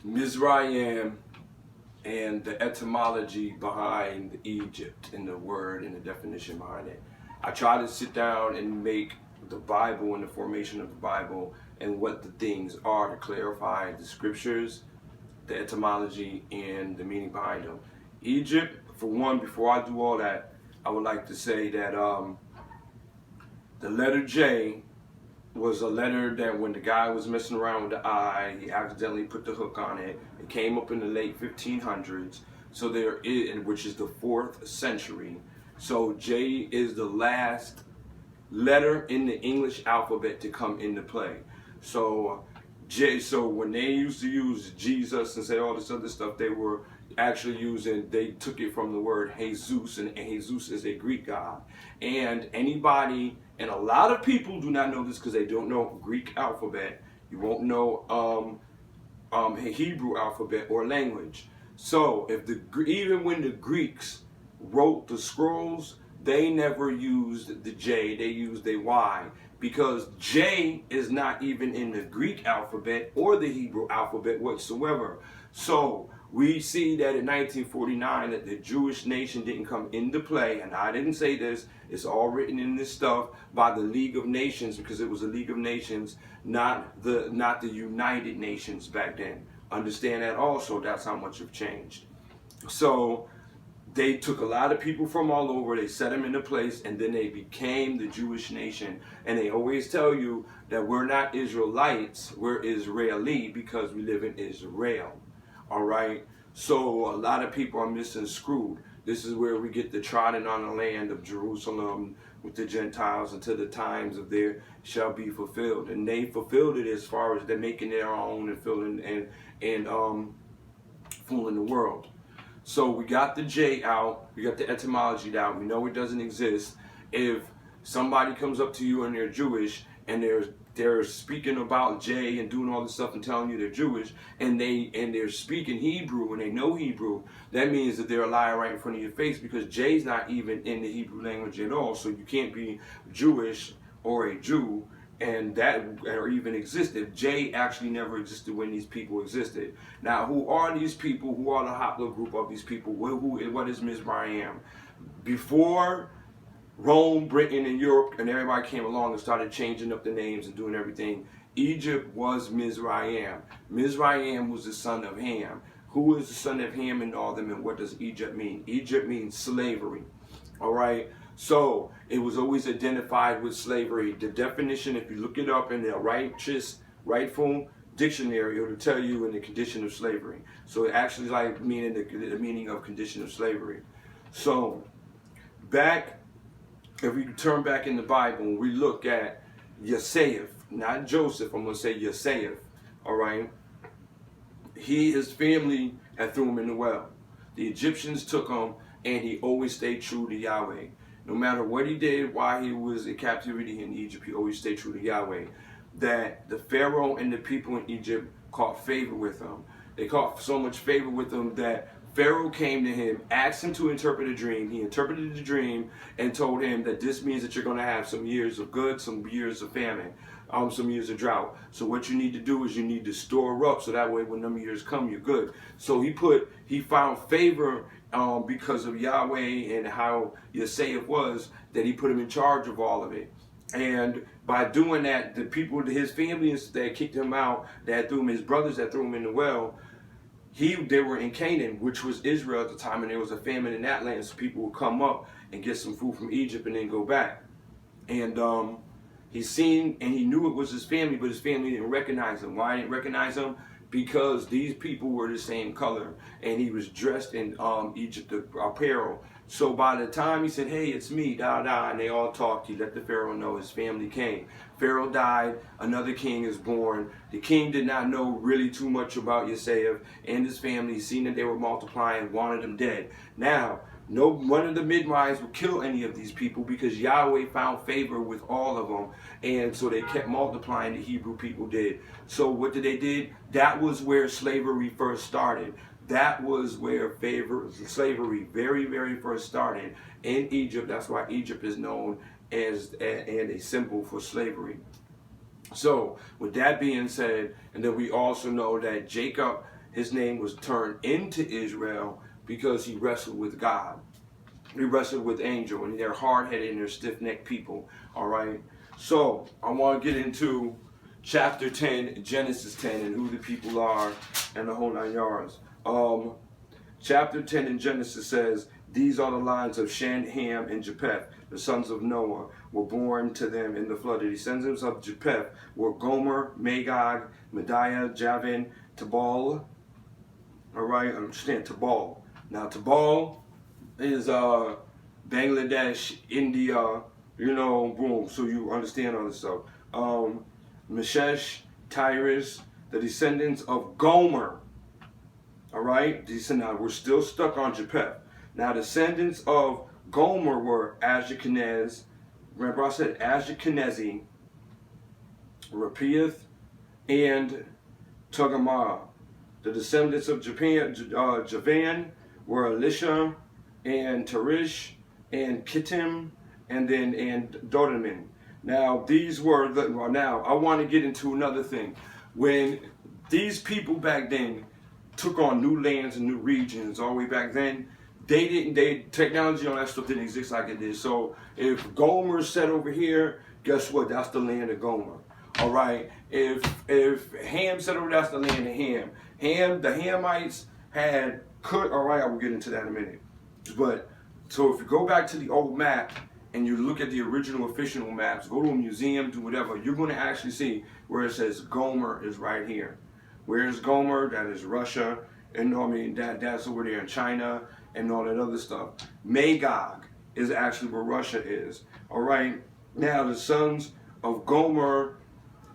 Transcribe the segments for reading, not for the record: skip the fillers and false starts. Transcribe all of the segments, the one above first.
Mizraim and the etymology behind Egypt and the word and the definition behind it. I try to sit down and make the Bible and the formation of the Bible and what the things are to clarify the scriptures, the etymology, and the meaning behind them. Egypt, for one, before I do all that, I would like to say that the letter J was a letter that when the guy was messing around with the I, he accidentally put the hook on it. It came up in the late 1500s, so there is, which is the 4th century. So J is the last letter in the English alphabet to come into play. So so when they used to use Jesus and say all this other stuff, they were actually using, they took it from the word Jesus, and Jesus is a Greek god. And anybody, and a lot of people do not know this because they don't know Greek alphabet. You won't know Hebrew alphabet or language. So if even when the Greeks wrote the scrolls, they never used the J, they used a Y, because J is not even in the Greek alphabet or the Hebrew alphabet whatsoever. So we see that in 1949 that the Jewish nation didn't come into play, and I didn't say this, it's all written in this stuff by the League of Nations, because it was a League of Nations, not the United Nations back then. Understand that also, that's how much have changed. So they took a lot of people from all over, they set them into place, and then they became the Jewish nation. And they always tell you that we're not Israelites, we're Israeli, because we live in Israel. All right, so a lot of people are misconstrued. This is where we get the trodden on the land of Jerusalem with the Gentiles until the times of their shall be fulfilled. And they fulfilled it as far as they're making their own and filling and fooling the world. So we got the J out, we got the etymology out, we know it doesn't exist. If somebody comes up to you and they're Jewish and they're speaking about J and doing all this stuff and telling you they're Jewish, and they're speaking Hebrew and they know Hebrew, that means that they're a liar right in front of your face, because J's not even in the Hebrew language at all. So you can't be Jewish or a Jew and that or even exist if J actually never existed when these people existed. Now, who are these people? Who are the haplogroup of these people? What is Mizraim? Before Rome, Britain, and Europe, and everybody came along and started changing up the names and doing everything, Egypt was Mizraim. Mizraim was the son of Ham. Who is the son of Ham and all them, and what does Egypt mean? Egypt means slavery. All right? So it was always identified with slavery. The definition, if you look it up in the rightful dictionary, it will tell you in the condition of slavery. So it actually like meaning the meaning of condition of slavery. So if we turn back in the Bible and we look at Yosef, not Joseph, I'm going to say Yosef, all right? His family had threw him in the well. The Egyptians took him, and he always stayed true to Yahweh. No matter what he did while he was in captivity in Egypt, he always stayed true to Yahweh. That the Pharaoh and the people in Egypt caught favor with him. They caught so much favor with him that Pharaoh came to him, asked him to interpret a dream. He interpreted the dream and told him that this means that you're going to have some years of good, some years of famine, some years of drought. So what you need to do is you need to store up, so that way when them years come, you're good. So he found favor because of Yahweh and how Yosef was, that he put him in charge of all of it. And by doing that, the people, his family that kicked him out, that threw him, his brothers that threw him in the well, they were in Canaan, which was Israel at the time, and there was a famine in that land, so people would come up and get some food from Egypt and then go back. And he seen and he knew it was his family, but his family didn't recognize him. Why didn't recognize him? Because these people were the same color, and he was dressed in Egypt apparel. So by the time he said, hey, it's me, and they all talked, he let the Pharaoh know his family came. Pharaoh died, another king is born. The king did not know really too much about Yosef and his family, seen that they were multiplying, wanted them dead. Now, no one of the midwives would kill any of these people because Yahweh found favor with all of them, and so they kept multiplying. The Hebrew people did. So what did they did? That was where slavery first started. That was where slavery very, very first started in Egypt. That's why Egypt is known as a symbol for slavery. So with that being said, and then we also know that Jacob his name was turned into Israel because he wrestled with God. He wrestled with angel, and they're hard-headed and they're stiff-necked people. All right. So I want to get into chapter 10, Genesis 10, and who the people are, and the whole 9 yards. Chapter 10 in Genesis says, these are the lines of Shem, Ham, and Japheth, the sons of Noah, were born to them in the flood. The descendants of Japheth were Gomer, Magog, Mediah, Javan, Tubal. All right, understand Tubal. Now Tubal is Bangladesh, India, you know, boom. So you understand all this stuff. Meshesh, Tyrus, the descendants of Gomer. All right, now we're still stuck on Jepheth. Now, descendants of Gomer were Ashkenaz. Remember I said Ashkenazi, Rapiath, and Togarmah. The descendants of Javan were Elisha and Tarish and Kittim and Dodaman. Now, these were now I want to get into another thing. When these people back then took on new lands and new regions all the way back then, technology on that stuff didn't exist like it did. So if Gomer's set over here, guess what? That's the land of Gomer. All right. If Ham set over, that's the land of Ham. The Hamites all right, I will get into that in a minute. But so if you go back to the old map and you look at the original official maps, go to a museum, do whatever, you're going to actually see where it says Gomer is right here. Where is Gomer? That is Russia. And I mean that's over there in China and all that other stuff. Magog is actually where Russia is. All right. Now the sons of Gomer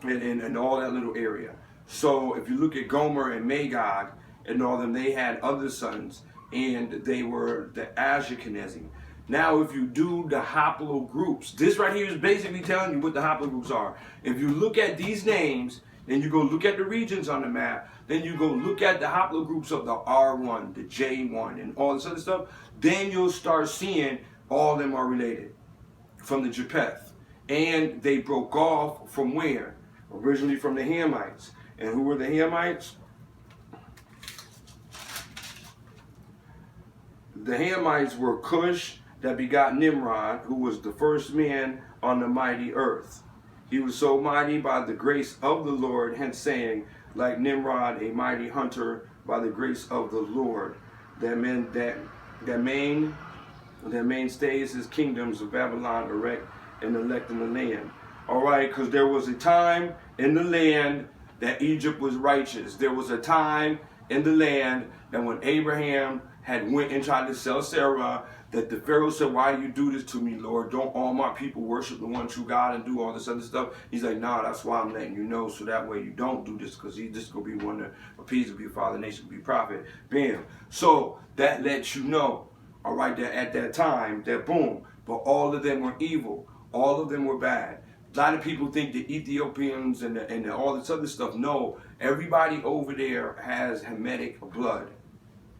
and all that little area. So if you look at Gomer and Magog and all them, they had other sons, and they were the Ashkenazi. Now, if you do the hopologroups, this right here is basically telling you what the hopologroups are. If you look at these names, then you go look at the regions on the map, then you go look at the haplogroups of the R1, the J1, and all this other stuff, then you'll start seeing all of them are related from the Jepheth. And they broke off from where? Originally from the Hamites. And who were the Hamites? The Hamites were Cush that begot Nimrod, who was the first man on the mighty earth. He was so mighty by the grace of the Lord, hence saying, like Nimrod, a mighty hunter by the grace of the Lord. That mainstays his kingdoms of Babylon, erect and elect in the land. All right, because there was a time in the land that Egypt was righteous. There was a time in the land that when Abraham had went and tried to sell Sarah, that the Pharaoh said, why do you do this to me, Lord? Don't all my people worship the one true God and do all this other stuff? He's like, nah, that's why I'm letting you know, so that way you don't do this, because he's just going to be one to appease, to be a father nation, to be a prophet. Bam. So that lets you know, all right, that at that time, that boom, but all of them were evil. All of them were bad. A lot of people think the Ethiopians and all this other stuff. No, everybody over there has Hamitic blood.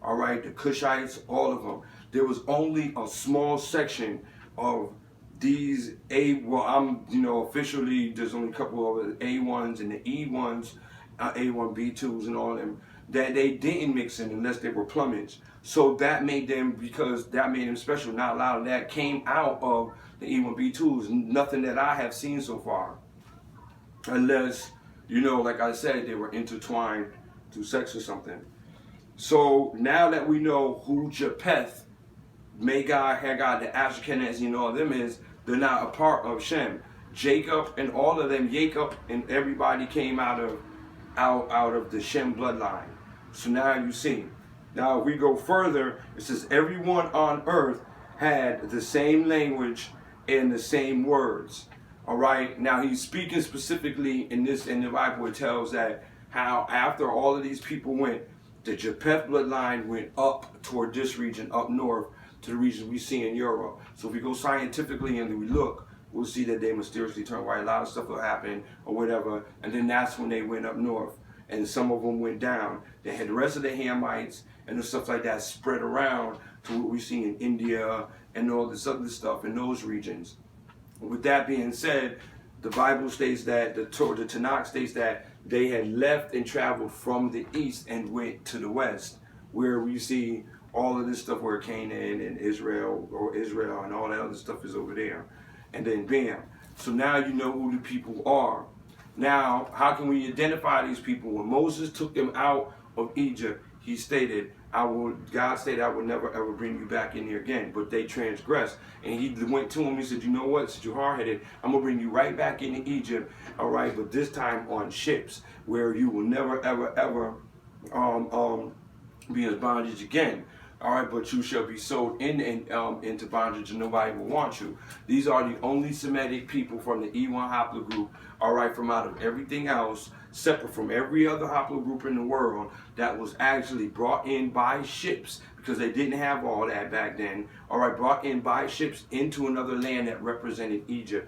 All right, the Cushites, all of them. There was only a small section of these officially there's only a couple of A1s and the E1s, A1, B2s and all of them, that they didn't mix in unless they were plumage. So that made them, because that made them special. Not a lot of that came out of the E1, B2s. Nothing that I have seen so far. Unless, like I said, they were intertwined through sex or something. So now that we know who Jepheth, Magog, Haggai, the Ashkenaz, and all of them is, they're not a part of Shem. Jacob and all of them, Jacob and everybody came out of the Shem bloodline. So now you see. Now if we go further, it says everyone on earth had the same language and the same words. All right. Now he's speaking specifically in the Bible. It tells that how after all of these people went, the Jepheth bloodline went up toward this region, up north to the region we see in Europe. So if we go scientifically and we look, we'll see that they mysteriously turned white. A lot of stuff will happen or whatever. And then that's when they went up north. And some of them went down. They had the rest of the Hamites and the stuff like that spread around to what we see in India and all this other stuff in those regions. With that being said, the Bible states that, the Tanakh states that they had left and traveled from the east and went to the west, where we see all of this stuff where Canaan and Israel, or Israel and all that other stuff is over there. And then bam. So now you know who the people are. Now, how can we identify these people? When Moses took them out of Egypt, he stated, God stated, I will never ever bring you back in here again. But they transgressed. And he went to him, he said, you know what, since you're hard-headed, I'm going to bring you right back into Egypt, all right, but this time on ships, where you will never ever ever be in bondage again. All right, but you shall be sold into bondage, and nobody will want you. These are the only Semitic people from the E1 haplogroup, all right, from out of everything else, separate from every other haplogroup in the world, that was actually brought in by ships, because they didn't have all that back then, all right, brought in by ships into another land that represented Egypt,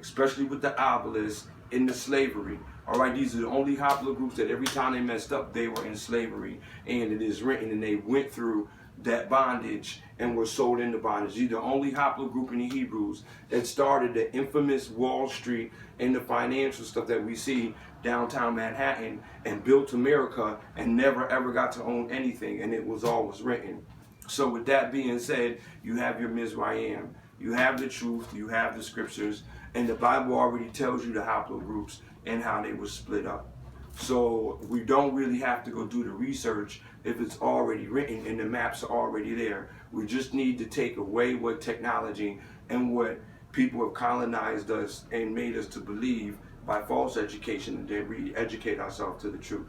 especially with the obelisk in the slavery. All right, these are the only haplogroups that every time they messed up, they were in slavery. And it is written, and they went through that bondage and were sold into bondage. These are the only haplogroup in the Hebrews that started the infamous Wall Street and the financial stuff that we see downtown Manhattan, and built America and never ever got to own anything. And it was always written. So with that being said, you have your Mizraim. You have the truth, you have the scriptures, and the Bible already tells you the haplogroups and how they were split up. So we don't really have to go do the research if it's already written and the maps are already there. We just need to take away what technology and what people have colonized us and made us to believe by false education, and then re-educate ourselves to the truth.